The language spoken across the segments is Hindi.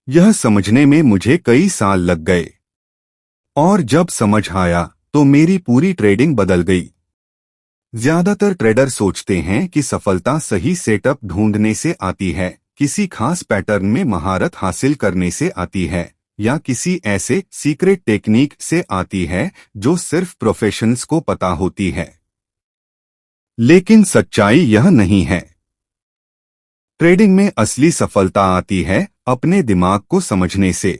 यह समझने में मुझे कई साल लग गए और जब समझ आया तो मेरी पूरी ट्रेडिंग बदल गई। ज्यादातर ट्रेडर सोचते हैं कि सफलता सही सेटअप ढूंढने से आती है, किसी खास पैटर्न में महारत हासिल करने से आती है या किसी ऐसे सीक्रेट टेक्निक से आती है जो सिर्फ प्रोफेशनल्स को पता होती है। लेकिन सच्चाई यह नहीं है। ट्रेडिंग में असली सफलता आती है अपने दिमाग को समझने से,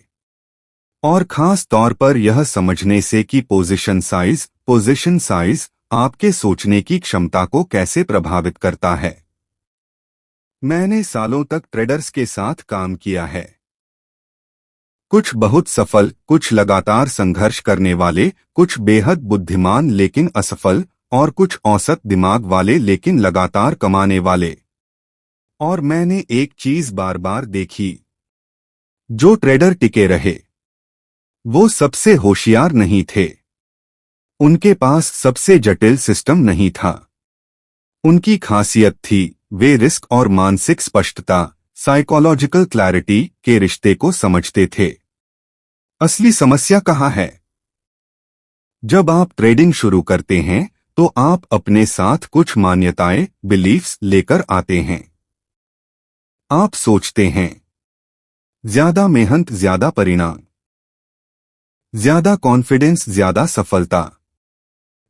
और खास तौर पर यह समझने से कि पोजीशन साइज आपके सोचने की क्षमता को कैसे प्रभावित करता है। मैंने सालों तक ट्रेडर्स के साथ काम किया है। कुछ बहुत सफल, कुछ लगातार संघर्ष करने वाले, कुछ बेहद बुद्धिमान लेकिन असफल, और कुछ औसत दिमाग वाले लेकिन लगातार कमाने वाले। और मैंने एक चीज बार बार देखी, जो ट्रेडर टिके रहे वो सबसे होशियार नहीं थे, उनके पास सबसे जटिल सिस्टम नहीं था। उनकी खासियत थी वे रिस्क और मानसिक स्पष्टता, साइकोलॉजिकल क्लैरिटी के रिश्ते को समझते थे। असली समस्या कहाँ है? जब आप ट्रेडिंग शुरू करते हैं तो आप अपने साथ कुछ मान्यताएं, बिलीफ्स लेकर आते हैं। आप सोचते हैं ज्यादा मेहनत ज्यादा परिणाम, ज्यादा कॉन्फिडेंस ज्यादा सफलता,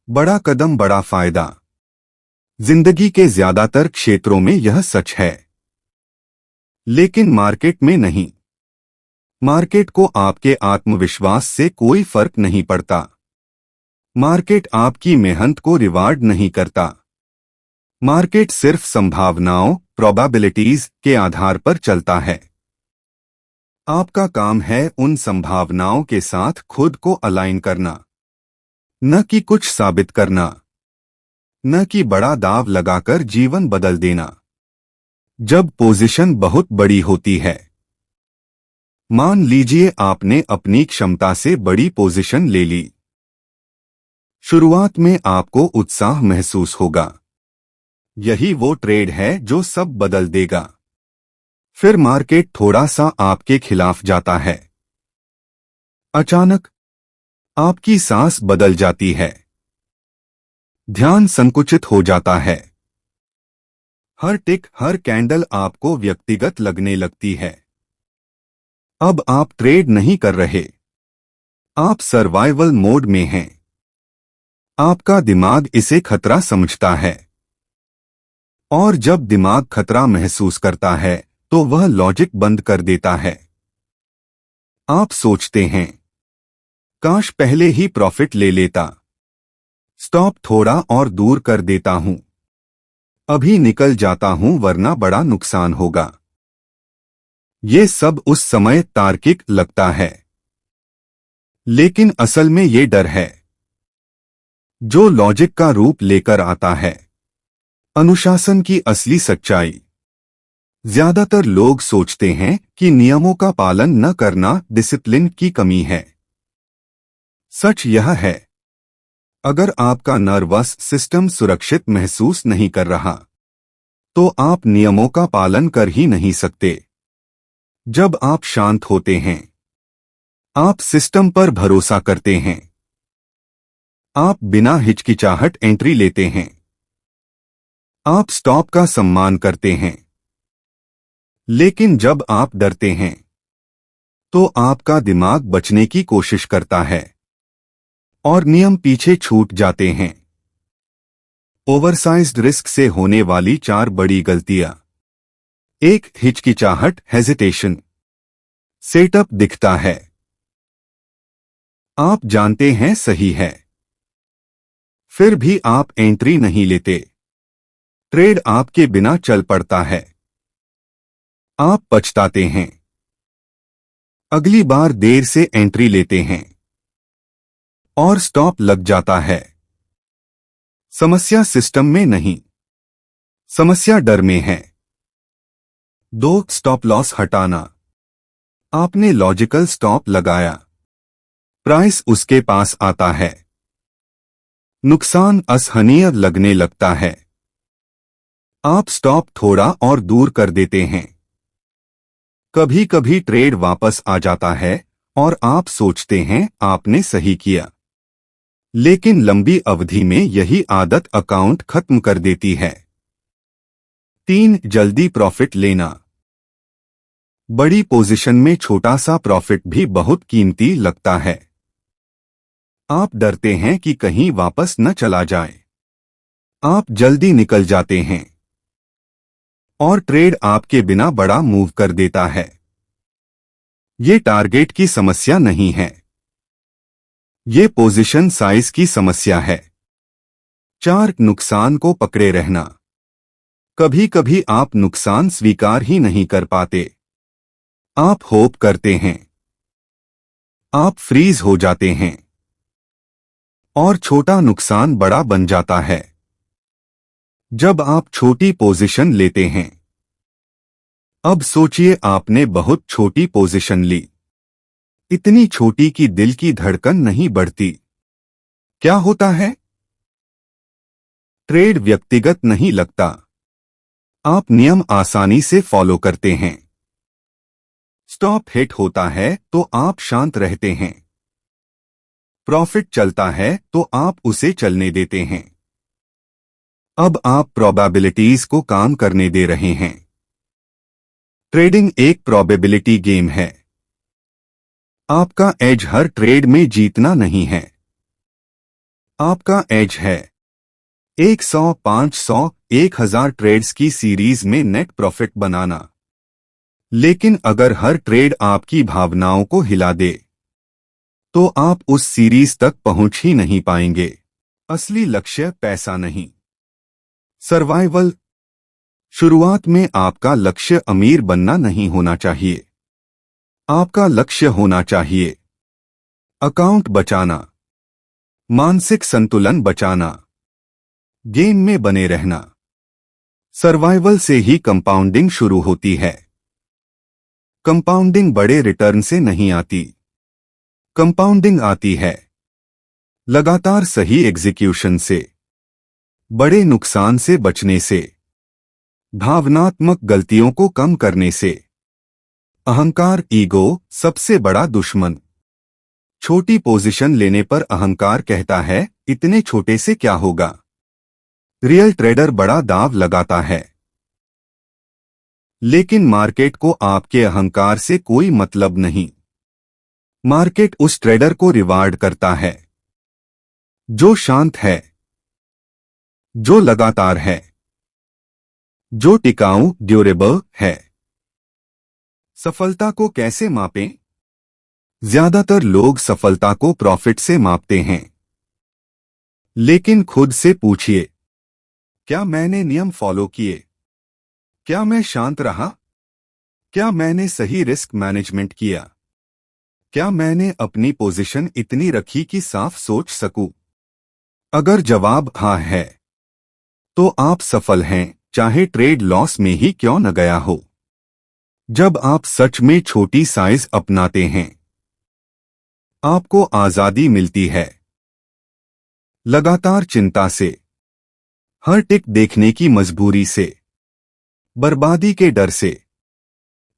बड़ा कदम बड़ा फायदा। जिंदगी के ज्यादातर क्षेत्रों में यह सच है, लेकिन मार्केट में नहीं। मार्केट को आपके आत्मविश्वास से कोई फर्क नहीं पड़ता। मार्केट आपकी मेहनत को रिवार्ड नहीं करता। मार्केट सिर्फ संभावनाओं, प्रोबेबिलिटीज के आधार पर चलता है। आपका काम है उन संभावनाओं के साथ खुद को अलाइन करना, न कि कुछ साबित करना, न कि बड़ा दाव लगाकर जीवन बदल देना। जब पोजीशन बहुत बड़ी होती है, मान लीजिए आपने अपनी क्षमता से बड़ी पोजीशन ले ली, शुरुआत में आपको उत्साह महसूस होगा। यही वो ट्रेड है जो सब बदल देगा। फिर मार्केट थोड़ा सा आपके खिलाफ जाता है। अचानक आपकी सांस बदल जाती है, ध्यान संकुचित हो जाता है। हर टिक, हर कैंडल आपको व्यक्तिगत लगने लगती है। अब आप ट्रेड नहीं कर रहे, आप सर्वाइवल मोड में हैं। आपका दिमाग इसे खतरा समझता है, और जब दिमाग खतरा महसूस करता है तो वह लॉजिक बंद कर देता है। आप सोचते हैं काश पहले ही प्रॉफिट ले लेता, स्टॉप थोड़ा और दूर कर देता हूं, अभी निकल जाता हूं वरना बड़ा नुकसान होगा। ये सब उस समय तार्किक लगता है, लेकिन असल में ये डर है जो लॉजिक का रूप लेकर आता है। अनुशासन की असली सच्चाई। ज्यादातर लोग सोचते हैं कि नियमों का पालन न करना डिसिप्लिन की कमी है। सच यह है, अगर आपका नर्वस सिस्टम सुरक्षित महसूस नहीं कर रहा तो आप नियमों का पालन कर ही नहीं सकते। जब आप शांत होते हैं, आप सिस्टम पर भरोसा करते हैं। आप बिना हिचकिचाहट एंट्री लेते हैं। आप स्टॉप का सम्मान करते हैं। लेकिन जब आप डरते हैं तो आपका दिमाग बचने की कोशिश करता है और नियम पीछे छूट जाते हैं। ओवरसाइज्ड रिस्क से होने वाली 4 बड़ी गलतियां। 1. हिचकिचाहट, हेजिटेशन। सेटअप दिखता है, आप जानते हैं सही है, फिर भी आप एंट्री नहीं लेते। ट्रेड आपके बिना चल पड़ता है, आप पछताते हैं। अगली बार देर से एंट्री लेते हैं और स्टॉप लग जाता है। समस्या सिस्टम में नहीं, समस्या डर में है। 2. स्टॉप लॉस हटाना। आपने लॉजिकल स्टॉप लगाया, प्राइस उसके पास आता है, नुकसान असहनीय लगने लगता है। आप स्टॉप थोड़ा और दूर कर देते हैं। कभी कभी ट्रेड वापस आ जाता है और आप सोचते हैं आपने सही किया, लेकिन लंबी अवधि में यही आदत अकाउंट खत्म कर देती है। 3. जल्दी प्रॉफिट लेना। बड़ी पोजीशन में छोटा सा प्रॉफिट भी बहुत कीमती लगता है। आप डरते हैं कि कहीं वापस न चला जाए। आप जल्दी निकल जाते हैं और ट्रेड आपके बिना बड़ा मूव कर देता है। ये टारगेट की समस्या नहीं है, ये पोजीशन साइज की समस्या है। 4. नुकसान को पकड़े रहना। कभी कभी आप नुकसान स्वीकार ही नहीं कर पाते। आप होप करते हैं, आप फ्रीज हो जाते हैं और छोटा नुकसान बड़ा बन जाता है। जब आप छोटी पोजीशन लेते हैं, अब सोचिए आपने बहुत छोटी पोजीशन ली, इतनी छोटी कि दिल की धड़कन नहीं बढ़ती। क्या होता है? ट्रेड व्यक्तिगत नहीं लगता। आप नियम आसानी से फॉलो करते हैं। स्टॉप हिट होता है तो आप शांत रहते हैं। प्रॉफिट चलता है तो आप उसे चलने देते हैं। अब आप प्रोबेबिलिटीज को काम करने दे रहे हैं। ट्रेडिंग एक प्रोबेबिलिटी गेम है। आपका एज हर ट्रेड में जीतना नहीं है। आपका एज है 100, 500, 1000 ट्रेड्स की सीरीज में नेट प्रॉफिट बनाना। लेकिन अगर हर ट्रेड आपकी भावनाओं को हिला दे, तो आप उस सीरीज तक पहुंच ही नहीं पाएंगे। असली लक्ष्य पैसा नहीं, सर्वाइवल। शुरुआत में आपका लक्ष्य अमीर बनना नहीं होना चाहिए। आपका लक्ष्य होना चाहिए अकाउंट बचाना, मानसिक संतुलन बचाना, गेम में बने रहना। सर्वाइवल से ही कंपाउंडिंग शुरू होती है। कंपाउंडिंग बड़े रिटर्न से नहीं आती। कंपाउंडिंग आती है लगातार सही एग्जीक्यूशन से, बड़े नुकसान से बचने से, भावनात्मक गलतियों को कम करने से। अहंकार, ईगो सबसे बड़ा दुश्मन। छोटी पोजीशन लेने पर अहंकार कहता है इतने छोटे से क्या होगा। रियल ट्रेडर बड़ा दाव लगाता है, लेकिन मार्केट को आपके अहंकार से कोई मतलब नहीं। मार्केट उस ट्रेडर को रिवार्ड करता है जो शांत है, जो लगातार है, जो टिकाऊ ड्यूरेबल है। सफलता को कैसे मापें? ज्यादातर लोग सफलता को प्रॉफिट से मापते हैं, लेकिन खुद से पूछिए, क्या मैंने नियम फॉलो किए? क्या मैं शांत रहा? क्या मैंने सही रिस्क मैनेजमेंट किया? क्या मैंने अपनी पोजीशन इतनी रखी कि साफ सोच सकूं? अगर जवाब हाँ है, तो आप सफल हैं, चाहे ट्रेड लॉस में ही क्यों न गया हो। जब आप सच में छोटी साइज अपनाते हैं, आपको आजादी मिलती है। लगातार चिंता से, हर टिक देखने की मजबूरी से, बर्बादी के डर से,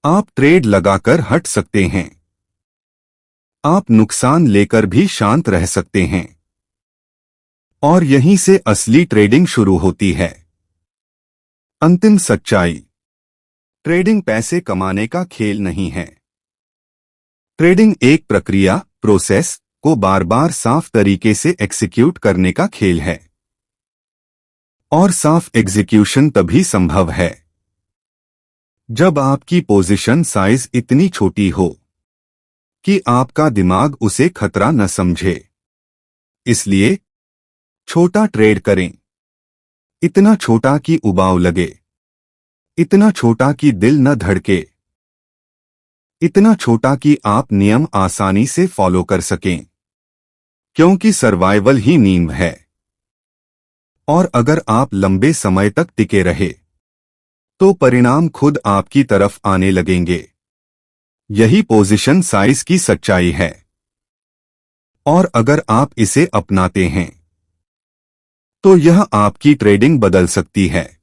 आप ट्रेड लगाकर हट सकते हैं। आप नुकसान लेकर भी शांत रह सकते हैं। और यहीं से असली ट्रेडिंग शुरू होती है। अंतिम सच्चाई, ट्रेडिंग पैसे कमाने का खेल नहीं है। ट्रेडिंग एक प्रक्रिया, प्रोसेस को बार बार साफ तरीके से एग्जीक्यूट करने का खेल है। और साफ एग्जीक्यूशन तभी संभव है जब आपकी पोजीशन साइज इतनी छोटी हो कि आपका दिमाग उसे खतरा न समझे। इसलिए छोटा ट्रेड करें, इतना छोटा कि उबाऊ लगे, इतना छोटा कि दिल न धड़के, इतना छोटा कि आप नियम आसानी से फॉलो कर सकें, क्योंकि सर्वाइवल ही नींव है। और अगर आप लंबे समय तक टिके रहे, तो परिणाम खुद आपकी तरफ आने लगेंगे। यही पोजीशन साइज की सच्चाई है। और अगर आप इसे अपनाते हैं, तो यह आपकी ट्रेडिंग बदल सकती है।